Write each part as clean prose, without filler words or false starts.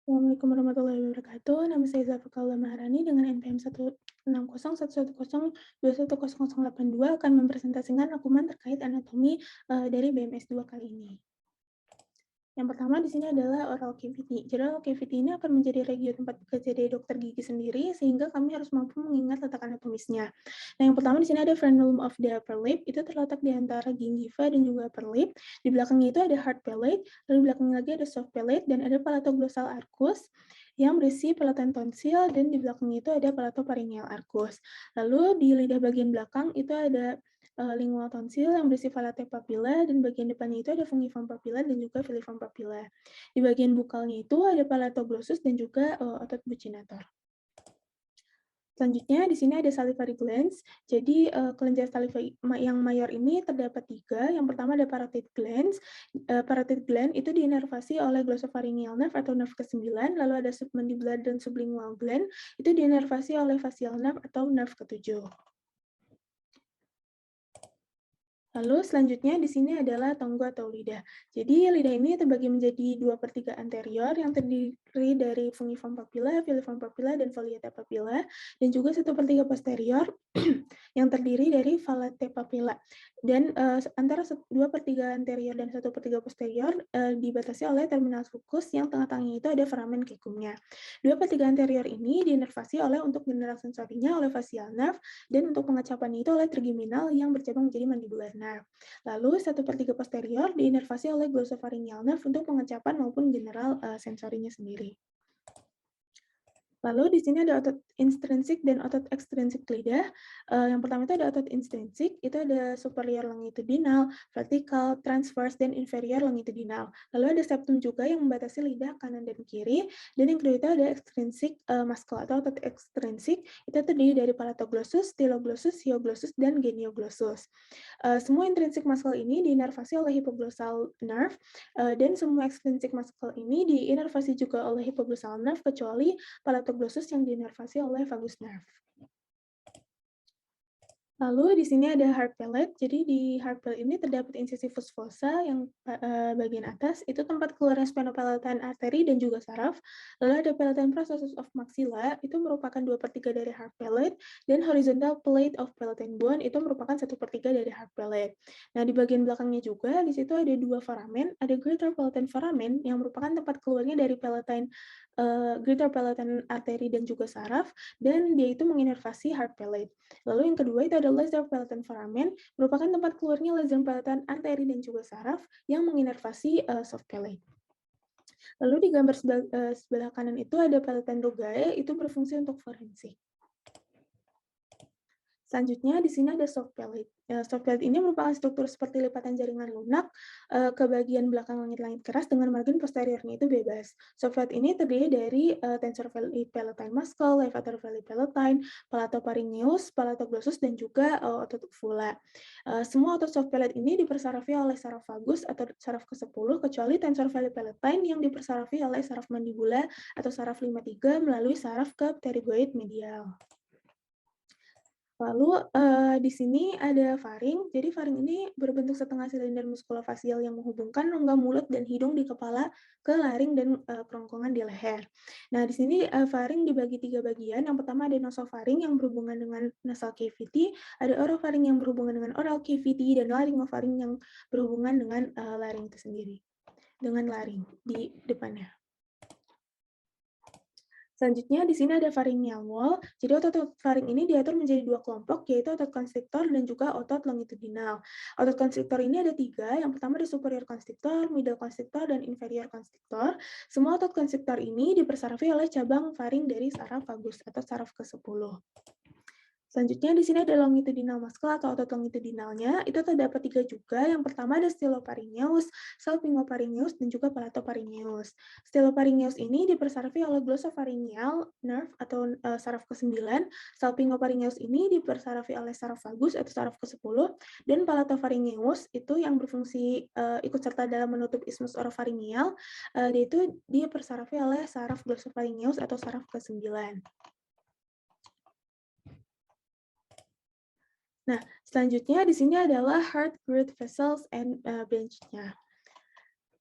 Assalamualaikum warahmatullahi wabarakatuh. Nama saya Zafika Maharani dengan NPM 16011121082 akan mempresentasikan rangkuman terkait anatomi dari BMS 2 kali ini. Yang pertama di sini adalah oral cavity. Jadi oral cavity ini akan menjadi regio tempat bekerja dari dokter gigi sendiri, sehingga kami harus mampu mengingat letak anatomisnya. Nah, yang pertama di sini ada frenulum of the upper lip, itu terletak di antara gingiva dan juga upper lip. Di belakangnya itu ada hard palate, lalu di belakangnya lagi ada soft palate, dan ada palatoglossal arcus yang berisi palatal tonsil, dan di belakangnya itu ada palatopharyngeal arcus. Lalu di lidah bagian belakang itu ada lingual tonsil yang berisi palate papilla, dan bagian depannya itu ada fungiform papilla dan juga filiform papilla. Di bagian bukalnya itu ada palatoglossus dan juga otot buccinator. Selanjutnya di sini ada salivary glands. Jadi kelenjar saliva yang mayor ini terdapat 3. Yang pertama ada parotid glands. Parotid gland itu diinervasi oleh glossopharyngeal nerve atau nerve ke-9, lalu ada submandibular dan sublingual gland itu diinervasi oleh facial nerve atau nerve ke-7. Lalu selanjutnya di sini adalah tonggo atau lidah. Jadi lidah ini terbagi menjadi 2/3 anterior yang terdiri dari fungiform papilla, filiform papilla, dan foliata papilla, dan juga 1/3 posterior yang terdiri dari falate papilla. Dan antara 2/3 anterior dan 1/3 posterior dibatasi oleh terminal sulcus yang tengah-tengahnya itu ada foramen cecumnya. 2/3 anterior ini diinervasi oleh untuk general sensorinya oleh facial nerve, dan untuk pengecapannya itu oleh trigeminal yang bercabang menjadi mandibular nerve. Lalu 1/3 posterior diinervasi oleh glossopharyngeal nerve untuk pengecapan maupun general sensorinya sendiri. Lalu di sini ada otot intrinsik dan otot ekstrinsik lidah. Yang pertama itu ada otot intrinsik, itu ada superior longitudinal, vertikal, transverse, dan inferior longitudinal. Lalu ada septum juga yang membatasi lidah kanan dan kiri. Dan yang kedua itu ada ekstrinsik muscle atau otot ekstrinsik, itu terdiri dari palatoglossus, styloglossus, hyoglossus, dan genioglossus. Semua intrinsik muscle ini diinervasi oleh hypoglossal nerve, dan semua ekstrinsik muscle ini diinervasi juga oleh hypoglossal nerve kecuali palatoglossus yang diinervasi oleh vagus nerve. Lalu di sini ada hard palate. Jadi di hard palate ini terdapat incisivus fossa yang bagian atas itu tempat keluarnya sphenopalatine artery dan juga saraf. Lalu ada palatine processus of maxilla itu merupakan 2/3 dari hard palate, dan horizontal plate of palatine bone itu merupakan 1/3 dari hard palate. Nah, di bagian belakangnya juga di situ ada 2 foramen, ada greater palatine foramen yang merupakan tempat keluarnya dari palatine greater palatine artery dan juga saraf, dan dia itu menginervasi hard palate. Lalu yang kedua itu ada lesser palatine foramen, merupakan tempat keluarnya lesser palatine artery dan juga saraf yang menginervasi soft palate. Lalu di gambar sebelah kanan itu ada palatine rugae, itu berfungsi untuk forensik. Selanjutnya di sini ada soft palate. Soft palate ini merupakan struktur seperti lipatan jaringan lunak ke bagian belakang langit-langit keras dengan margin posteriornya itu bebas. Soft palate ini terdiri dari tensor veli palatine muscle, levator veli palatine, palatopharyngeus, palatoglossus, dan juga otot uvula. Semua otot soft palate ini dipersarafi oleh saraf vagus atau saraf ke-10 kecuali tensor veli palatine yang dipersarafi oleh saraf mandibula atau saraf 53 melalui saraf ke pterygoid medial. Lalu, di sini ada faring. Jadi faring ini berbentuk setengah silinder muskulofasial yang menghubungkan rongga mulut dan hidung di kepala ke laring dan kerongkongan di leher. Nah, di sini faring dibagi 3 bagian. Yang pertama ada nasofaring yang berhubungan dengan nasal cavity, ada orofaring yang berhubungan dengan oral cavity, dan laryngofaring yang berhubungan dengan laring itu sendiri, dengan laring di depannya. Selanjutnya di sini ada pharyngeal wall. Jadi otot-otot faring ini diatur menjadi 2 kelompok, yaitu otot constrictor dan juga otot longitudinal. Otot constrictor ini ada 3. Yang pertama ada superior constrictor, middle constrictor, dan inferior constrictor. Semua otot constrictor ini dipersarafi oleh cabang faring dari saraf vagus atau saraf ke-10. Selanjutnya di sini ada longitudinal muscle atau otot longitudinalnya, itu terdapat 3 juga. Yang pertama ada styloparyngeus, salpingoparyngeus, dan juga palatopharyngeus. Styloparyngeus ini dipersarafi oleh glossopharyngeal nerve atau saraf ke-9, salpingoparyngeus ini dipersarafi oleh saraf vagus atau saraf ke-10, dan palatopharyngeus itu yang berfungsi ikut serta dalam menutup isthmus oropharyngeal, dia itu dipersarafi oleh saraf glossopharyngeus atau saraf ke-9. Nah, selanjutnya di sini adalah heart growth vessels and branch-nya.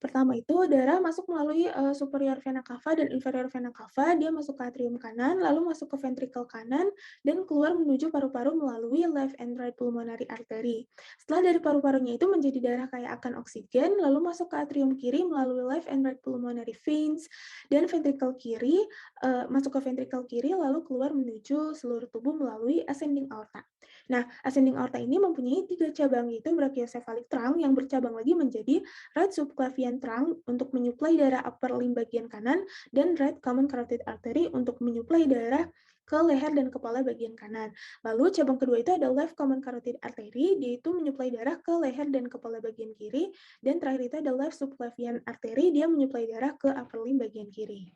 Pertama itu darah masuk melalui superior vena cava dan inferior vena cava, dia masuk ke atrium kanan, lalu masuk ke ventricle kanan, dan keluar menuju paru-paru melalui left and right pulmonary artery. Setelah dari paru-parunya itu menjadi darah kaya akan oksigen, lalu masuk ke atrium kiri melalui left and right pulmonary veins, dan ventricle kiri, masuk ke ventricle kiri, lalu keluar menuju seluruh tubuh melalui ascending aorta. Nah, ascending aorta ini mempunyai 3 cabang, yaitu brachiocephalic trunk yang bercabang lagi menjadi right subclavian trunk untuk menyuplai darah upper limb bagian kanan, dan right common carotid artery untuk menyuplai darah ke leher dan kepala bagian kanan. Lalu cabang kedua itu ada left common carotid artery, dia itu menyuplai darah ke leher dan kepala bagian kiri, dan terakhir itu ada left subclavian artery, dia menyuplai darah ke upper limb bagian kiri.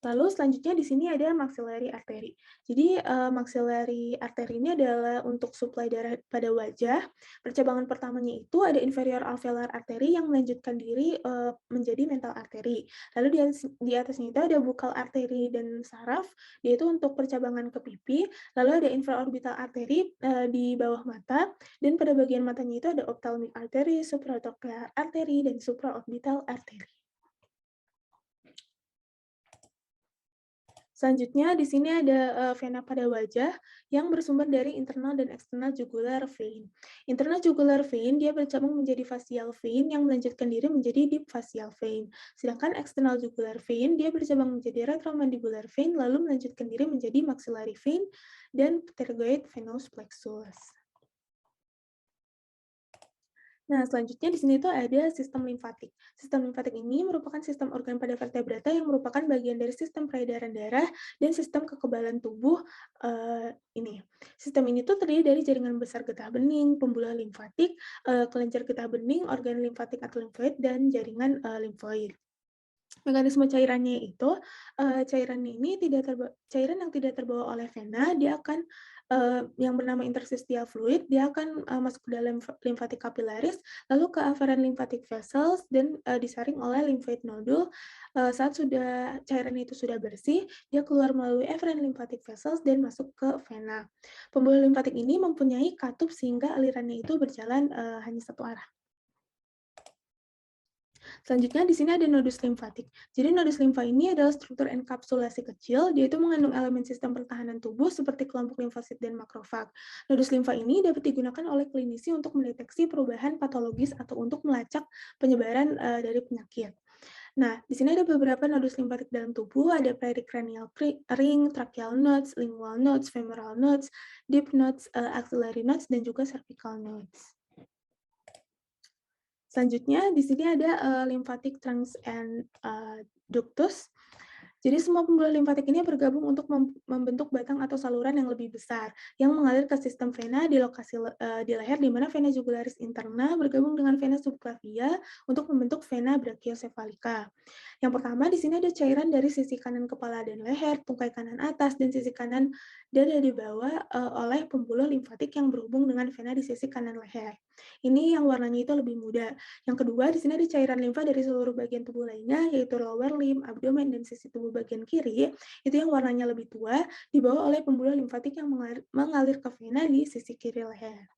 Lalu selanjutnya di sini ada maxillary artery. Jadi maxillary artery ini adalah untuk suplai darah pada wajah. Percabangan pertamanya itu ada inferior alveolar artery yang melanjutkan diri menjadi mental artery. Lalu di atasnya itu ada buccal artery dan saraf, yaitu untuk percabangan ke pipi. Lalu ada infraorbital artery di bawah mata, dan pada bagian matanya itu ada ophthalmic artery, supraocular artery, dan supraorbital artery. Selanjutnya di sini ada vena pada wajah yang bersumber dari internal dan external jugular vein. Internal jugular vein dia bercabang menjadi facial vein yang melanjutkan diri menjadi deep facial vein. Sedangkan external jugular vein dia bercabang menjadi retromandibular vein lalu melanjutkan diri menjadi maxillary vein dan pterygoid venous plexus. Nah, selanjutnya di sini tuh ada sistem limfatik. Sistem limfatik ini merupakan sistem organ pada vertebrata yang merupakan bagian dari sistem peredaran darah dan sistem kekebalan tubuh ini. Sistem ini tuh terdiri dari jaringan besar getah bening, pembuluh limfatik, kelenjar getah bening, organ limfatik atau limfoid, dan jaringan limfoid. Mekanisme cairannya itu, cairan yang tidak terbawa oleh vena, dia akan, yang bernama interstitial fluid, dia akan, masuk ke dalam lymphatic capillaries, lalu ke afferent lymphatic vessels, dan, disaring oleh lymphoid nodule. Saat cairan itu sudah bersih, dia keluar melalui efferent lymphatic vessels dan masuk ke vena. Pembuluh limfatik ini mempunyai katup sehingga alirannya itu berjalan, hanya satu arah. Selanjutnya di sini ada nodus limfatik. Jadi nodus limfa ini adalah struktur enkapsulasi kecil, dia itu mengandung elemen sistem pertahanan tubuh seperti kelompok limfosit dan makrofag. Nodus limfa ini dapat digunakan oleh klinisi untuk mendeteksi perubahan patologis atau untuk melacak penyebaran dari penyakit. Nah, di sini ada beberapa nodus limfatik dalam tubuh, ada pericranial ring, tracheal nodes, lingual nodes, femoral nodes, deep nodes, axillary nodes, dan juga cervical nodes. Selanjutnya di sini ada lymphatic trunks and ductus. Jadi semua pembuluh limfatik ini bergabung untuk membentuk batang atau saluran yang lebih besar yang mengalir ke sistem vena di lokasi di leher, di mana vena jugularis interna bergabung dengan vena subclavia untuk membentuk vena brachiocephalica. Yang pertama di sini ada cairan dari sisi kanan kepala dan leher, tungkai kanan atas, dan sisi kanan dada di bawah oleh pembuluh limfatik yang berhubung dengan vena di sisi kanan leher. Ini yang warnanya itu lebih muda. Yang kedua, di sini ada cairan limfa dari seluruh bagian tubuh lainnya, yaitu lower limb, abdomen, dan sisi tubuh bagian kiri, itu yang warnanya lebih tua, dibawa oleh pembuluh limfatik yang mengalir ke vena di sisi kiri leher.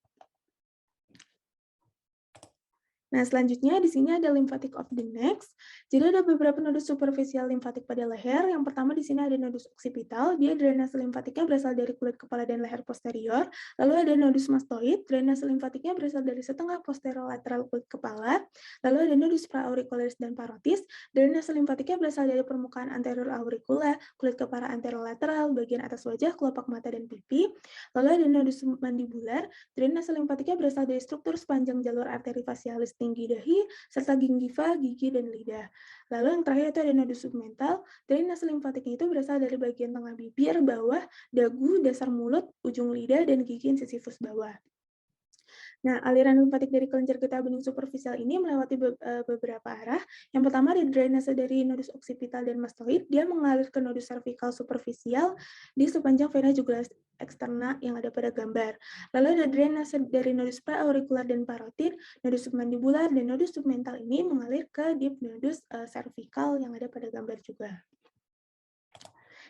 Nah, selanjutnya di sini ada lymphatic of the neck. Jadi ada beberapa nodus superficial limfatik pada leher. Yang pertama di sini ada nodus occipital, dia drainase limfatiknya berasal dari kulit kepala dan leher posterior. Lalu ada nodus mastoid, drainase limfatiknya berasal dari setengah posterolateral kulit kepala. Lalu ada nodus praauricularis dan parotis, drainase limfatiknya berasal dari permukaan anterior auricula, kulit kepala anterolateral, bagian atas wajah, kelopak mata, dan pipi. Lalu ada nodus mandibular, drainase limfatiknya berasal dari struktur sepanjang jalur arteri facialis tinggi dahi, serta gingiva, gigi, dan lidah. Lalu yang terakhir itu ada nodus submental, drainase limfatiknya itu berasal dari bagian tengah bibir, bawah, dagu, dasar mulut, ujung lidah, dan gigi incisifus bawah. Nah, aliran limfatik dari kelenjar getah bening superficial ini melewati beberapa arah. Yang pertama ada drainase dari nodus occipital dan mastoid, dia mengalir ke nodus cervical superficial di sepanjang vena jugularis eksterna yang ada pada gambar. Lalu ada drainase dari nodus praaurikular dan parotid, nodus submandibular, dan nodus submental ini mengalir ke deep nodus cervical yang ada pada gambar juga.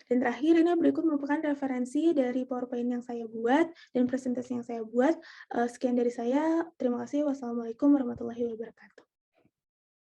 Dan terakhir, ini berikut merupakan referensi dari PowerPoint yang saya buat dan presentasi yang saya buat. Sekian dari saya. Terima kasih. Wassalamualaikum warahmatullahi wabarakatuh.